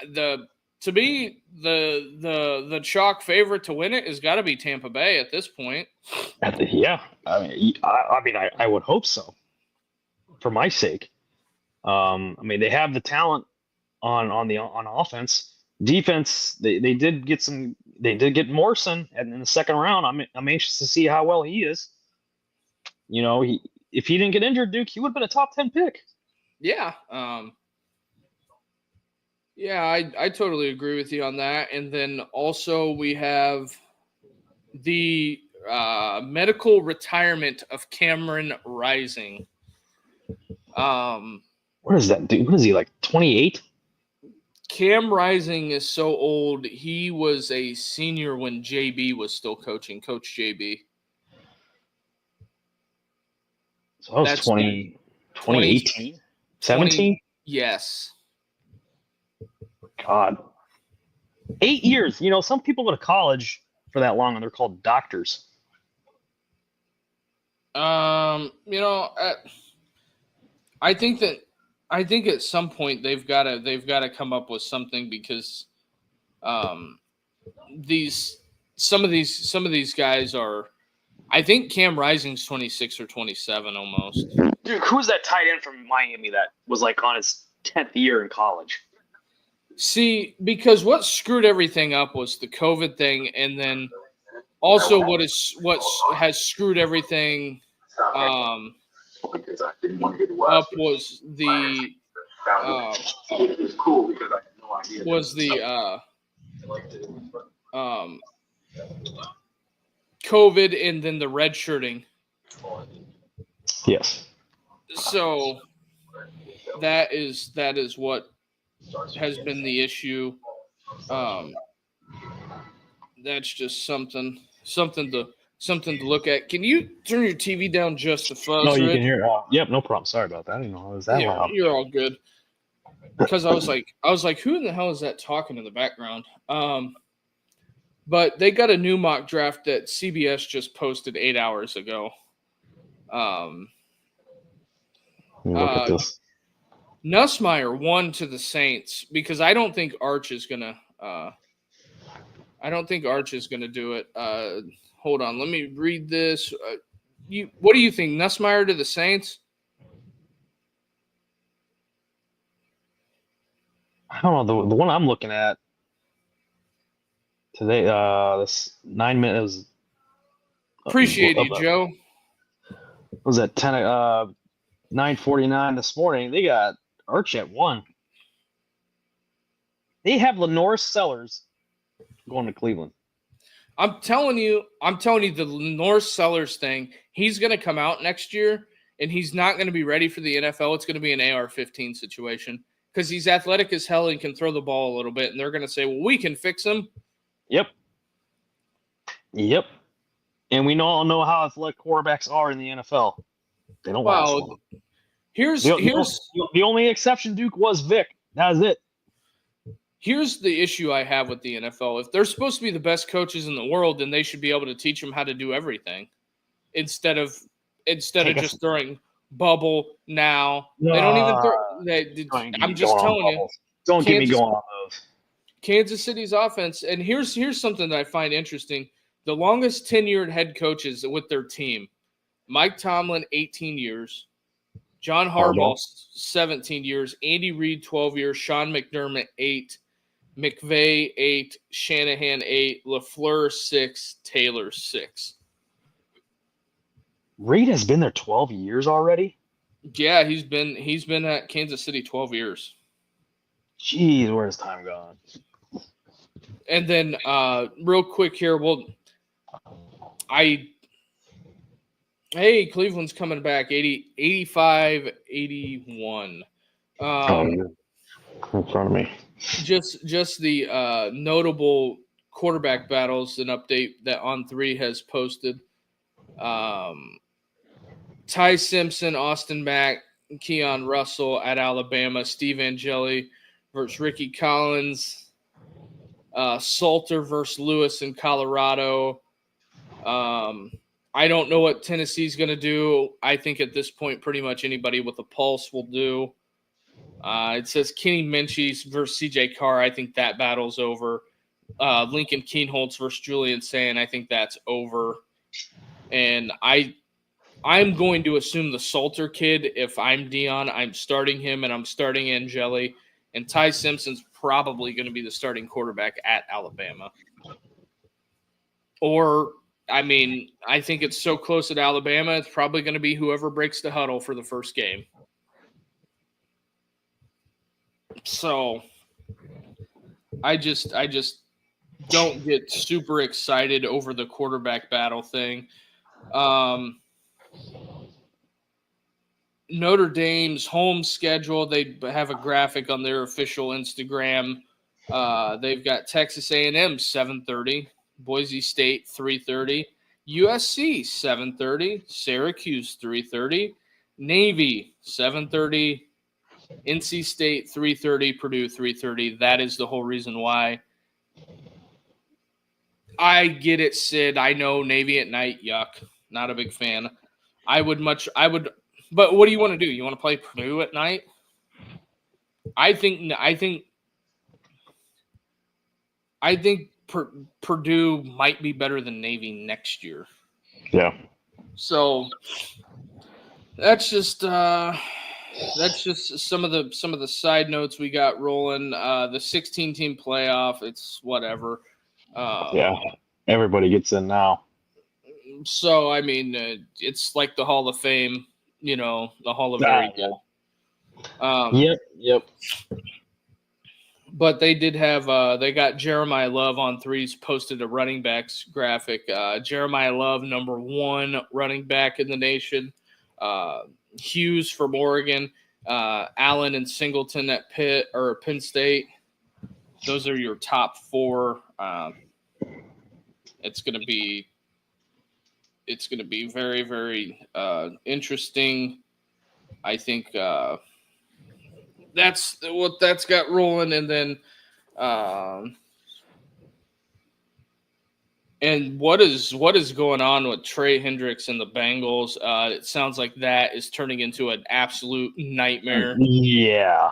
A: to me the chalk favorite to win it has got to be Tampa Bay at this point.
B: Yeah, I would hope so. For my sake, I mean, they have the talent on offense. Defense, they did get Morrison in the second round. I'm anxious to see how well he is. You know, if he didn't get injured, Duke, he would have been a top 10 pick.
A: Yeah. Yeah, I totally agree with you on that. And then also we have the medical retirement of Cameron Rising.
B: What is that dude? What is he, like 28?
A: Cam Rising is so old. He was a senior when JB was still coaching, Coach JB.
B: So that was 2018? 17?
A: Yes.
B: God. 8 years. You know, some people go to college for that long and they're called doctors.
A: You know, I think at some point they've got to come up with something, because some of these guys are. I think Cam Rising's 26 or 27 almost.
B: Dude, who's that tight end from Miami that was like on his 10th year in college?
A: See, because what screwed everything up was the COVID thing, and then also what has screwed everything up was the COVID and then the red shirting.
B: Yes.
A: So that is what has been the issue. That's just something to look at. Can you turn your TV down just a fuzz?
B: No, you
A: Rich?
B: can hear. Yep, no problem. Sorry about that. I didn't know it was that loud.
A: You're all good. Because I was like, who in the hell is that talking in the background? But they got a new mock draft that CBS just posted 8 hours ago.
B: Look at this.
A: Nussmeier won to the Saints because I don't think Arch is gonna. Do it. Hold on, let me read this. What do you think, Nussmeier to the Saints?
B: I don't know the one I'm looking at today. This 9 minutes.
A: Appreciate you, Joe.
B: Was at 9:49 this morning? They got Arch at 1. They have Lenore Sellers going to Cleveland.
A: I'm telling you, the Lenore Sellers thing. He's going to come out next year, and he's not going to be ready for the NFL. It's going to be an AR-15 situation because he's athletic as hell and can throw the ball a little bit, and they're going to say, "Well, we can fix him."
B: Yep. And we all know how athletic quarterbacks are in the NFL. They don't last long.
A: Here's
B: the only exception, Duke, was Vic. That was it.
A: Here's the issue I have with the NFL. If they're supposed to be the best coaches in the world, then they should be able to teach them how to do everything instead of just throwing bubble now. They don't even throw. I'm just telling you.
B: Don't get me going on those.
A: Kansas City's offense, and here's something that I find interesting. The longest tenured head coaches with their team, Mike Tomlin, 18 years. John Harbaugh, 17 years. Andy Reid, 12 years. Sean McDermott, 8. McVay, 8. Shanahan, 8. LaFleur, 6. Taylor, 6.
B: Reid has been there 12 years already?
A: Yeah, he's been at Kansas City 12 years.
B: Jeez, where's time gone?
A: And then real quick here, Cleveland's coming back 85-81.
B: In front of me.
A: Just the notable quarterback battles, an update that On3 has posted. Ty Simpson, Austin Mack, Keon Russell at Alabama, Steve Angeli versus Ricky Collins, Salter versus Lewis in Colorado. I don't know what Tennessee's going to do. I think at this point, pretty much anybody with a pulse will do. It says Kenny Minchie versus CJ Carr. I think that battle's over. Lincoln Keenholz versus Julian Sand. I think that's over. And I'm going to assume the Salter kid, if I'm Dion, I'm starting him, and I'm starting Angeli. And Ty Simpson's probably going to be the starting quarterback at Alabama. Or, I think it's so close at Alabama, it's probably going to be whoever breaks the huddle for the first game. So, I just don't get super excited over the quarterback battle thing. Notre Dame's home schedule, they have a graphic on their official Instagram. They've got Texas A&M 7:30, Boise State 3:30, USC 7:30, Syracuse 3:30, Navy 7:30, NC State 3:30, Purdue 3:30. That is the whole reason why. I get it, Sid. I know Navy at night, yuck. Not a big fan. But what do you want to do? You want to play Purdue at night? I think Purdue might be better than Navy next year.
B: Yeah.
A: So that's just that's just some of the side notes we got rolling. The 16-team playoff, it's whatever.
B: Yeah, everybody gets in now.
A: So I mean, it's like the Hall of Fame, the Hall of Very Bowl.
B: Yep.
A: But they did have they got Jeremiah Love on threes, posted a running backs graphic. Jeremiah Love, number 1 running back in the nation. Hughes from Oregon, Allen and Singleton at Penn State. Those are your top 4. It's going to be very, very interesting. I think that's what that's got rolling, and then and what is going on with Trey Hendricks and the Bengals? It sounds like that is turning into an absolute nightmare.
B: Yeah.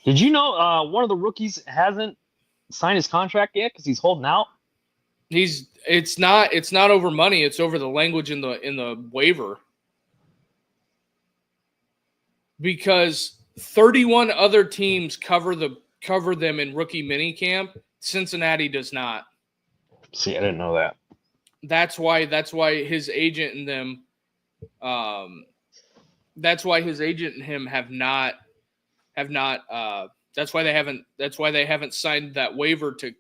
B: Did you know one of the rookies hasn't signed his contract yet because he's holding out?
A: It's not over money. It's over the language in the waiver. Because 31 other teams cover them in rookie minicamp. Cincinnati does not.
B: See, I didn't know that.
A: That's why his agent and them. That's why his agent and him have not. That's why they haven't signed that waiver to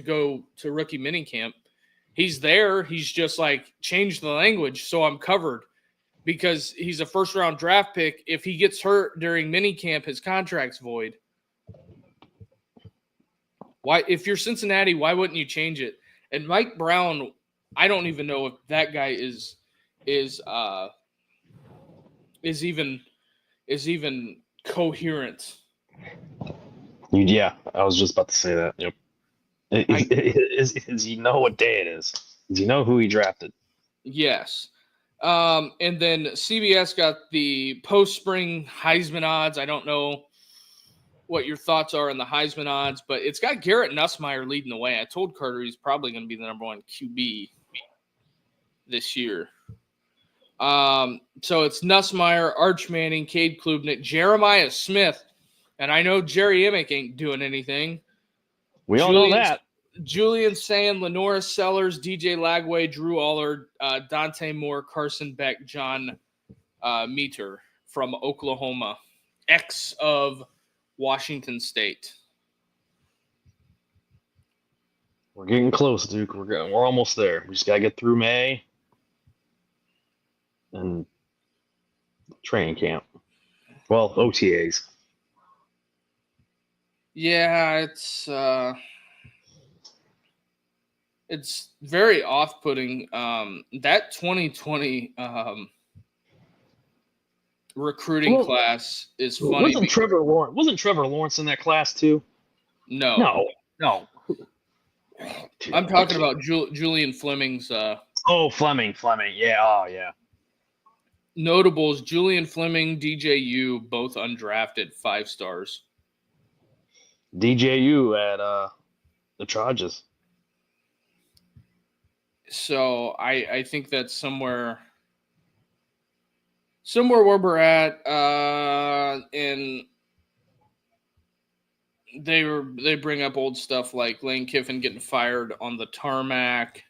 A: go to rookie minicamp. He's there. He's just like, change the language so I'm covered. Because he's a first-round draft pick. If he gets hurt during minicamp, his contract's void. Why? If you're Cincinnati, why wouldn't you change it? And Mike Brown, I don't even know if that guy is even coherent.
B: Yeah, I was just about to say that. Yep. Does he know what day it is? Does he know who he drafted?
A: Yes. And then CBS got the post-spring Heisman odds. I don't know what your thoughts are on the Heisman odds, but it's got Garrett Nussmeier leading the way. I told Carter he's probably going to be the number 1 QB this year. So it's Nussmeier, Arch Manning, Cade Klubnik, Jeremiah Smith, and I know Jerry Emick ain't doing anything.
B: We all know that.
A: Julian Sand, Lenora Sellers, DJ Lagway, Drew Allard, Dante Moore, Carson Beck, John Meter from Oklahoma, ex of Washington State.
B: We're getting close, Duke. We're almost there. We just gotta get through May and training camp. Well, OTAs.
A: Yeah, it's very off-putting. That 2020 recruiting class is funny.
B: Wasn't Trevor Lawrence in that class too?
A: No.
B: Dude,
A: I'm talking about Julian Fleming's.
B: Fleming. Yeah. Oh, yeah.
A: Notables: Julian Fleming, DJU, both undrafted, 5 stars.
B: DJU at the Chargers.
A: So I think that's somewhere where we're at, and they bring up old stuff like Lane Kiffin getting fired on the tarmac.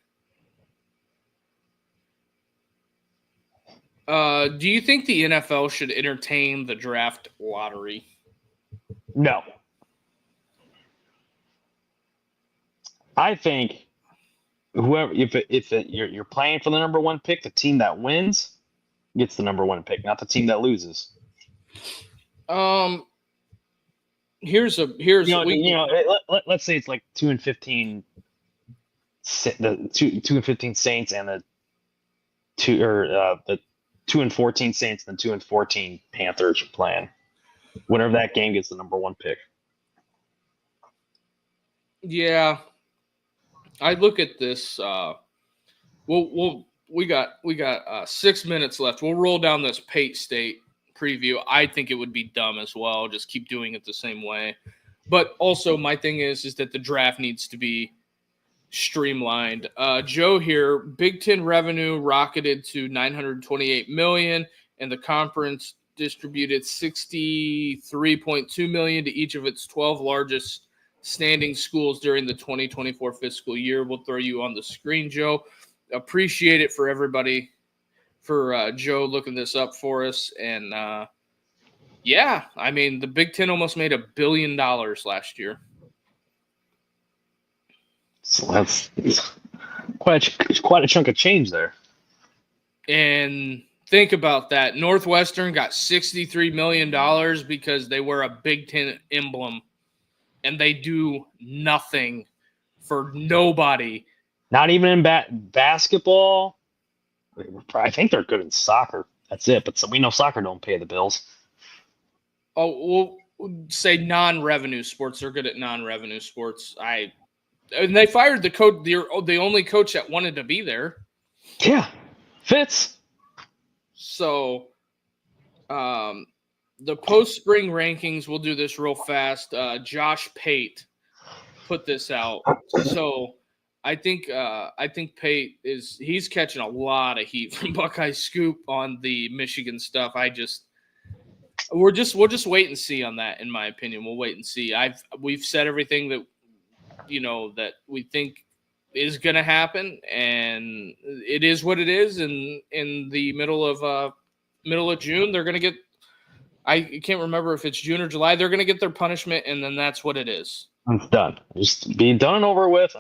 A: Do you think the NFL should entertain the draft lottery?
B: No. I think whoever, you're playing for the number 1 pick, the team that wins gets the number 1 pick, not the team that loses.
A: Let's
B: say it's like 2-15, the 2-15 Saints and the 2-14 Saints and the 2-14 Panthers are playing. Whenever that game gets the number 1 pick.
A: Yeah, I look at this. We got 6 minutes left. We'll roll down this Pate State preview. I think it would be dumb as well. Just keep doing it the same way. But also, my thing is that the draft needs to be streamlined. Joe here, Big Ten revenue rocketed to $928 million, and the conference distributed $63.2 million to each of its 12 largest standing schools during the 2024 fiscal year. We'll throw you on the screen, Joe. Appreciate it for everybody, for Joe looking this up for us. And yeah, I mean, the Big Ten almost made $1 billion last year.
B: So that's quite a chunk of change there.
A: And think about that. Northwestern got $63 million because they wear a Big Ten emblem, and they do nothing for nobody.
B: Not even in basketball. I think they're good in soccer. That's it. But we know soccer don't pay the bills.
A: Oh, we'll say non-revenue sports. They're good at non-revenue sports. And they fired the coach, the only coach that wanted to be there.
B: Yeah, Fitz.
A: So, the post-spring rankings, we'll do this real fast. Josh Pate put this out. So I think Pate he's catching a lot of heat from Buckeye Scoop on the Michigan stuff. We'll just wait and see on that, in my opinion. We'll wait and see. We've said everything that that we think is going to happen, and it is what it is. And in the middle of June, they're going to get. I can't remember if it's June or July. They're going to get their punishment, and then that's what it is.
B: It's done. Just being done and over with.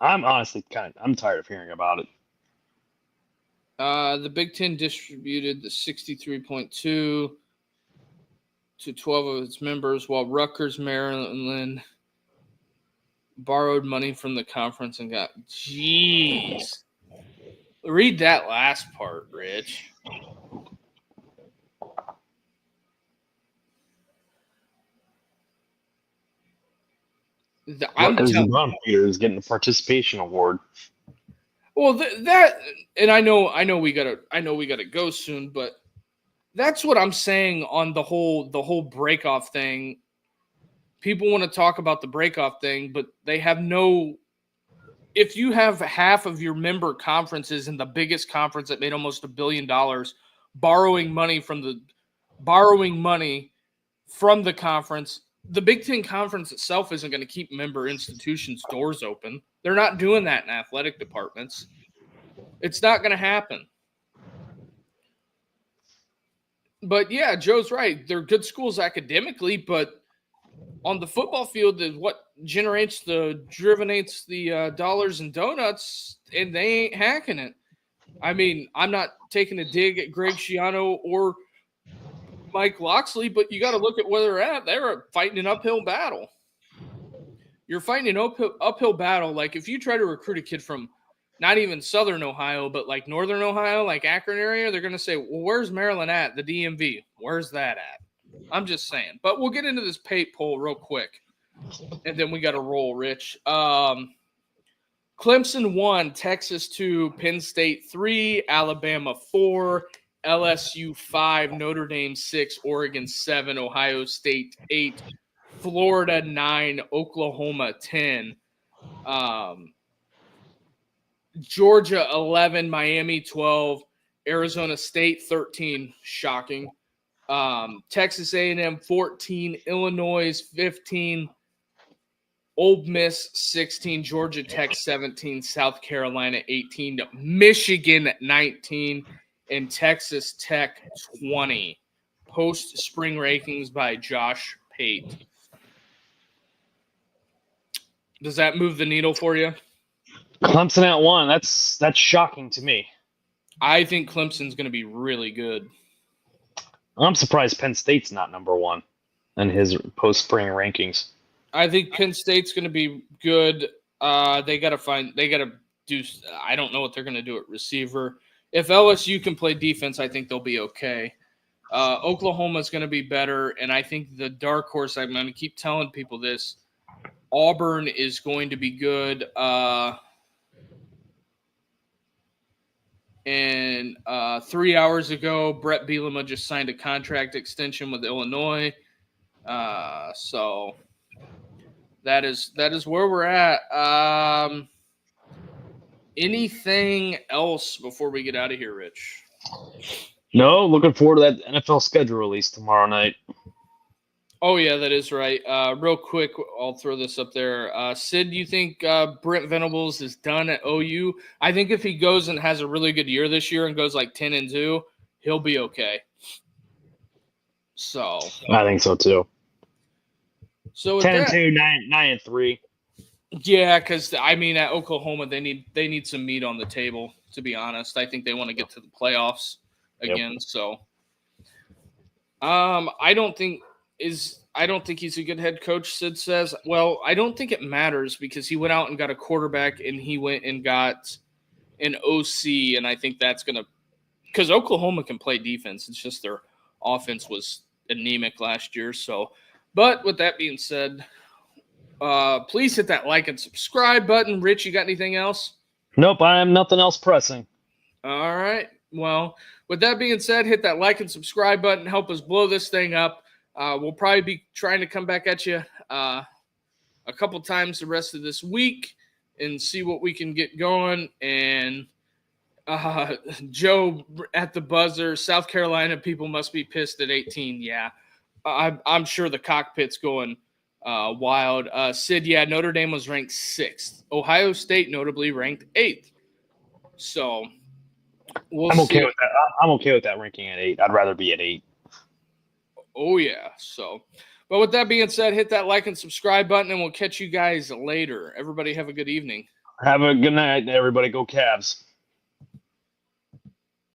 B: I'm honestly I'm tired of hearing about it.
A: The Big Ten distributed the 63.2 to 12 of its members, while Rutgers, Maryland borrowed money from the conference and got. Jeez. Read that last part, Rich.
B: Rutgers and Brown Peter is getting a participation award.
A: Well, that, and I know we gotta go soon, but that's what I'm saying on the whole breakoff thing. People want to talk about the breakoff thing, but they have no. If you have half of your member conferences in the biggest conference that made almost $1 billion borrowing money from the conference, the Big Ten Conference itself isn't going to keep member institutions' doors open. They're not doing that in athletic departments. It's not going to happen. But yeah, Joe's right. They're good schools academically, but on the football field is what generates the dollars and donuts, and they ain't hacking it. I mean, I'm not taking a dig at Greg Schiano or Mike Loxley, but you got to look at where they're at. They're fighting an uphill battle. You're fighting an uphill battle. Like if you try to recruit a kid from not even Southern Ohio, but like Northern Ohio, like Akron area, they're going to say, well, where's Maryland at? The DMV. Where's that at? I'm just saying. But we'll get into this Pate poll real quick, and then we got to roll, Rich. Clemson 1, Texas 2, Penn State 3, Alabama 4, LSU 5, Notre Dame 6, Oregon 7, Ohio State 8, Florida 9, Oklahoma 10, Georgia 11, Miami 12, Arizona State 13, shocking. Texas A&M 14, Illinois 15, Ole Miss 16, Georgia Tech 17, South Carolina 18, Michigan 19, and Texas Tech 20. Post-spring rankings by Josh Pate. Does that move the needle for you?
B: Clemson at 1. That's shocking to me.
A: I think Clemson's going to be really good.
B: I'm surprised Penn State's not number 1 in his post-spring rankings.
A: I think Penn State's going to be good. They got to do. I don't know what they're going to do at receiver. If LSU can play defense, I think they'll be okay. Oklahoma's going to be better, and I think the dark horse. I'm going to keep telling people this. Auburn is going to be good. And 3 hours ago, Brett Bielema just signed a contract extension with Illinois. So that is where we're at. Anything else before we get out of here, Rich?
B: No, looking forward to that NFL schedule release tomorrow night.
A: Oh, yeah, that is right. Real quick, I'll throw this up there. Sid, do you think Brent Venables is done at OU? I think if he goes and has a really good year this year and goes like 10-2, he'll be okay. So
B: I think so too.
A: So with
B: 10-2, 9-3.
A: Yeah, because I mean, at Oklahoma, they need some meat on the table. To be honest, I think they want to get to the playoffs again. Yep. So, I don't think he's a good head coach. Sid says, well, I don't think it matters because he went out and got a quarterback and he went and got an OC, and I think that's gonna because Oklahoma can play defense. It's just their offense was anemic last year. So, but with that being said. Please hit that like and subscribe button. Rich, you got anything else?
B: Nope, I have nothing else pressing.
A: All right. Well, with that being said, hit that like and subscribe button. Help us blow this thing up. We'll probably be trying to come back at you a couple times the rest of this week and see what we can get going. And Joe at the buzzer, South Carolina people must be pissed at 18. Yeah, I'm sure the cockpit's going wild. Sid, yeah, Notre Dame was ranked 6th. Ohio State notably ranked 8th. So
B: I'm okay with that. I'm okay with that ranking at 8. I'd rather be at 8.
A: Oh yeah. So, but with that being said, hit that like and subscribe button, and we'll catch you guys later. Everybody have a good evening.
B: Have a good night, everybody. Go Cavs.